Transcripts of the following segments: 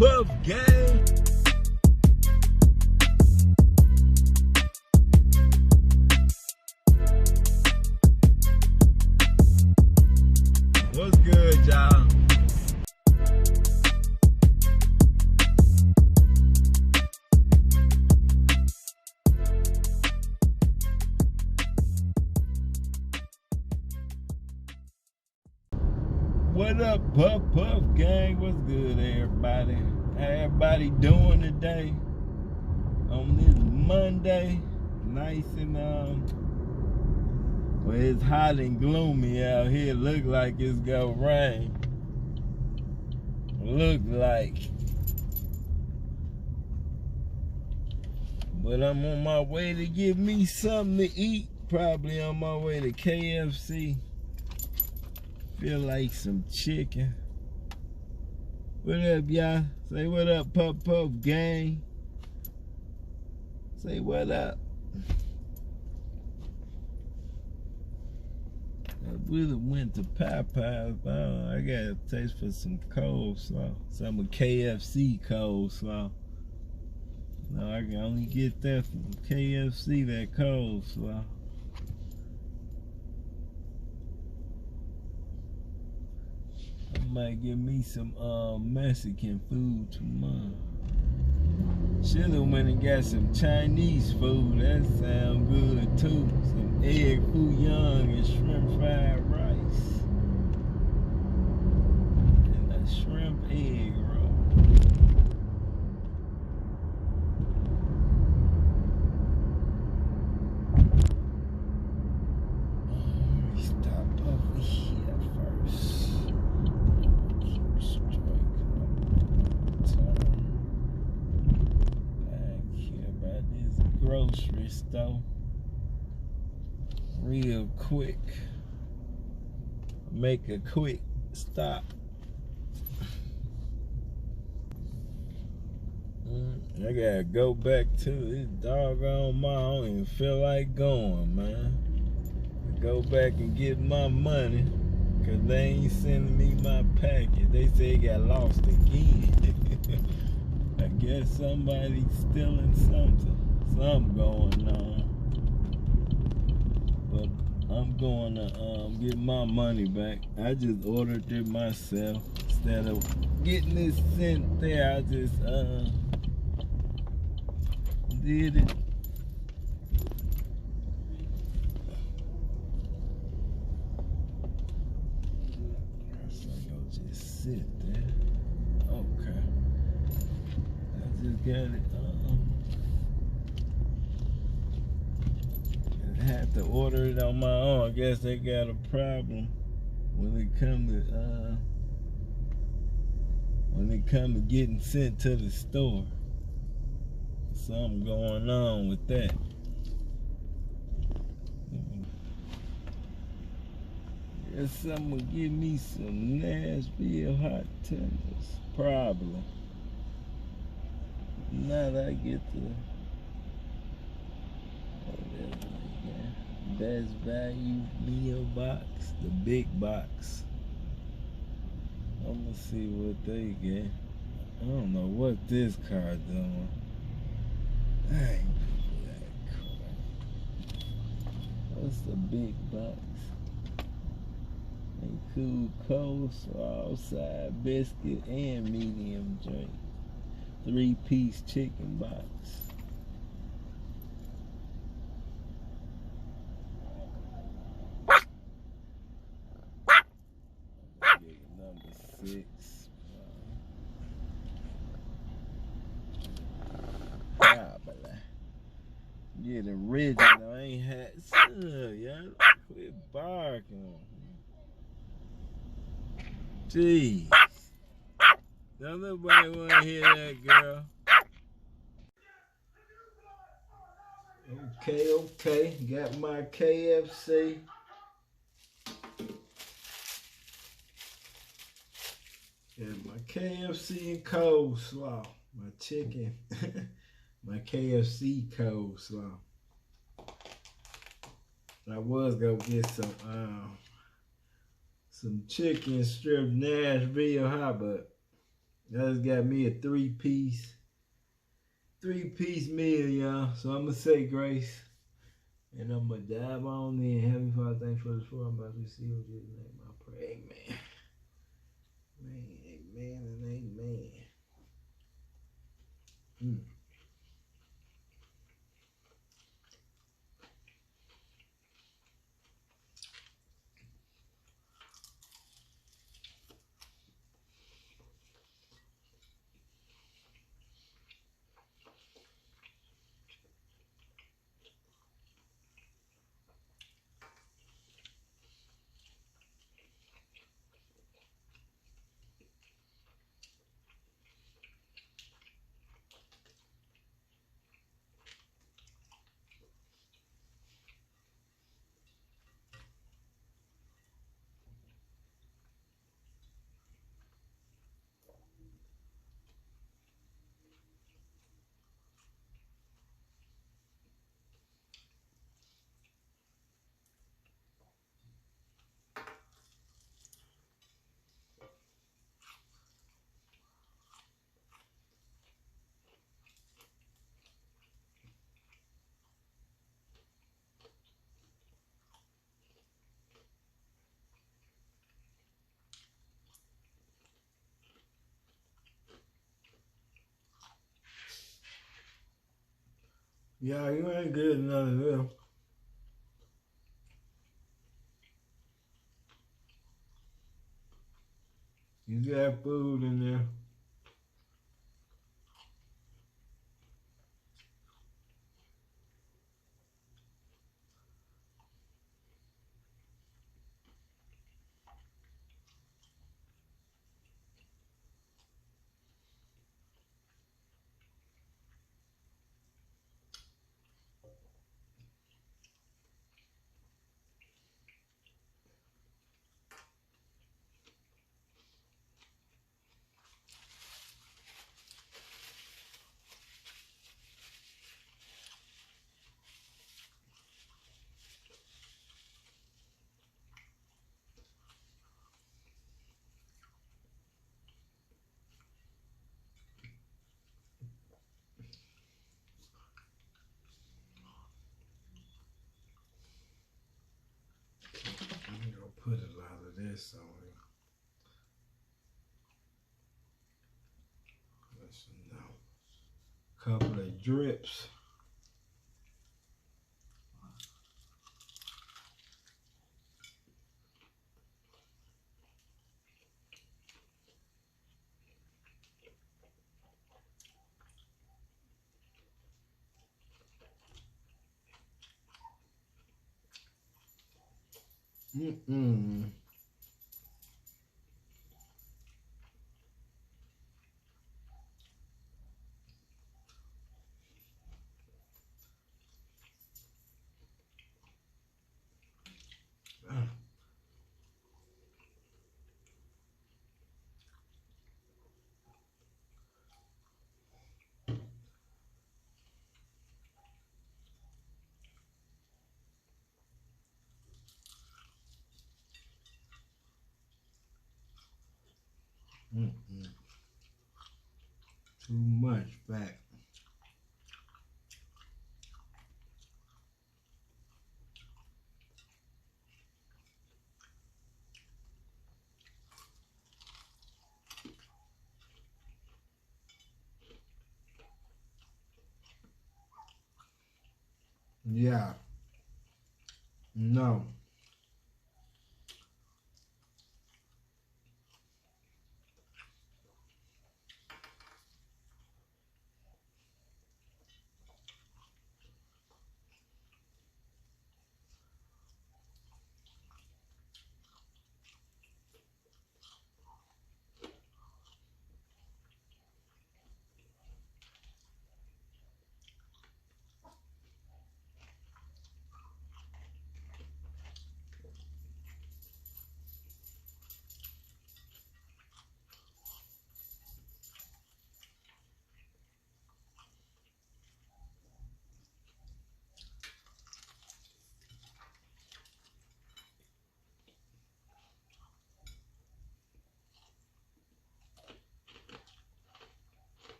Puff gang? What's good, y'all? What up, Puff gang? What's good, everybody? How everybody doing today? On this Monday, nice and well, it's hot and gloomy out here. Look like it's gonna rain. Look like. But I'm on my way to get me something to eat. Probably on my way to KFC. Feel like some chicken. What up, y'all? Say what up, Puff gang. Say what up. I would have went to Popeyes, but I got a taste for some coleslaw. Some KFC coleslaw. No, I can only get that from KFC, that coleslaw. I might get me some Mexican food tomorrow. Should've went and got some Chinese food. That sound good too. Some egg foo young and shrimp fried rice. And a shrimp egg roll. Let me stop over here first. Keep straight back here by this grocery store. Real quick. Make a quick stop. I gotta go back to this doggone mall. I don't even feel like going, man. Go back and get my money, cause they ain't sending me my package. They say it got lost again. I guess somebody's stealing something. Something going on. But I'm going to get my money back. I just ordered it myself. Instead of getting it sent there, I just did it. Sit there. Okay. I just got it. I had to order it on my own. I guess they got a problem when it come to getting sent to the store. Something going on with that. Guess someone will give me some Nashville hot tenders, probably. Now that I get the best value meal box, the big box. I'm gonna see what they get. I don't know what this car doing. I ain't do that crap. What's the big box? Cool coleslaw, side biscuit, and medium drink. 3-piece chicken box. Number 6. Yeah, the original. I ain't had some, y'all. Quit barking. Jeez. Don't nobody want to hear that, girl. Okay. Got my KFC. Got my KFC and coleslaw. My chicken. My KFC coleslaw. I was gonna get some chicken strip Nashville hot, but I just got me a three-piece meal, y'all. So I'm gonna say grace. And I'm gonna dive on in. Heavenly Father, thanks for this food I'm about to receive. In Jesus' name I pray. Amen. Amen and amen. Yeah, you ain't good none of them. You got food in there. I'm gonna put a lot of this on it. Listen now. Couple of drips. Mm-mm. Mm-mm. Too much fat. Yeah. No.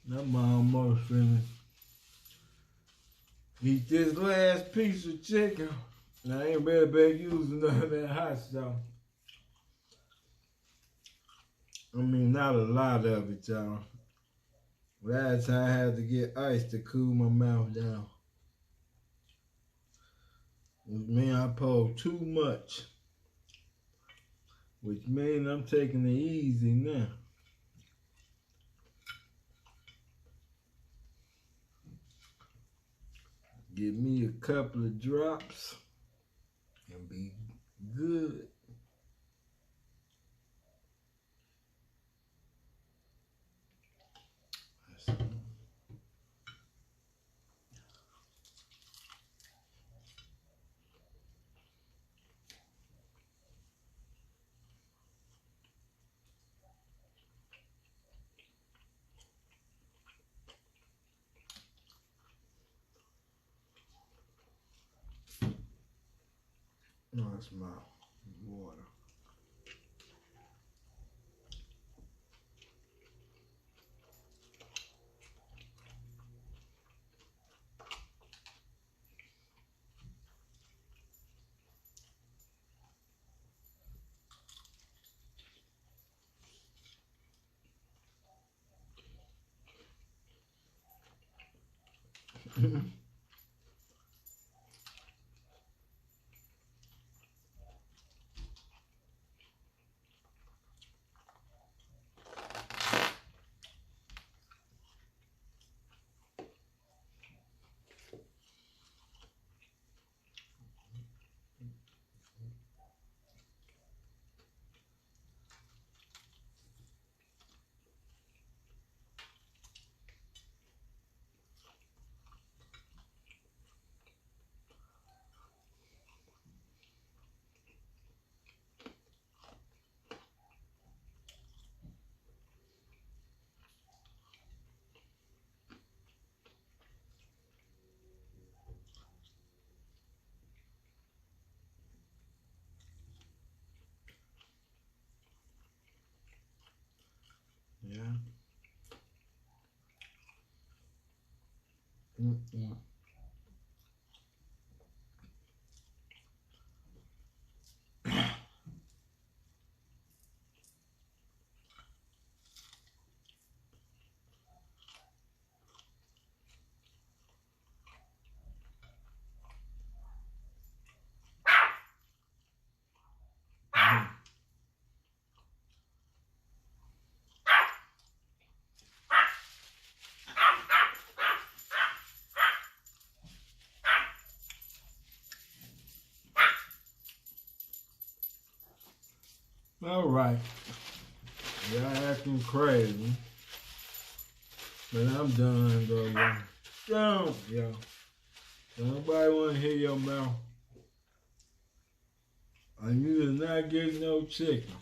I'm almost finished. Eat this last piece of chicken. Now, I ain't really been using none of that hot sauce. I mean, not a lot of it, y'all. Last time I had to get ice to cool my mouth down. Which means I pulled too much. Which means I'm taking it easy now. Give me a couple of drops and be good. No, that's my water. Yeah. All right. Y'all acting crazy. But I'm done, though, y'all. Done, y'all. Nobody want to hear your mouth. And you is not getting no chicken.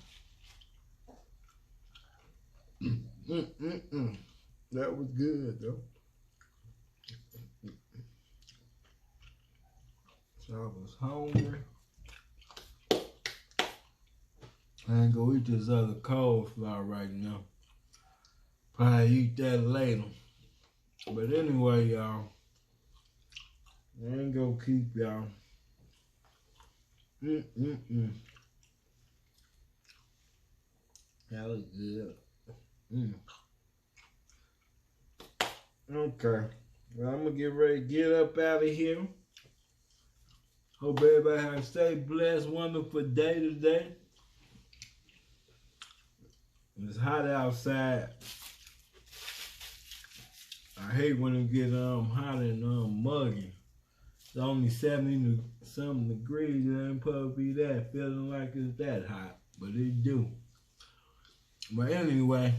That was good, though. So I was hungry. I ain't gonna eat this other coleslaw right now. Probably eat that later. But anyway, y'all, I ain't gonna keep y'all. That was good. Okay. Well, I'm gonna get ready to get up out of here. Hope everybody has a stay blessed, wonderful day today. It's hot outside. I hate when it get hot and muggy. It's only 70-something degrees. It ain't supposed to be that. Feeling like it's that hot, but it do. But anyway,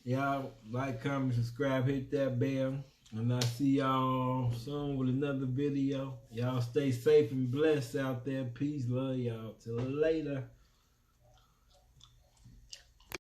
y'all like, comment, subscribe, hit that bell, and I'll see y'all soon with another video. Y'all stay safe and blessed out there. Peace, love y'all. Till later.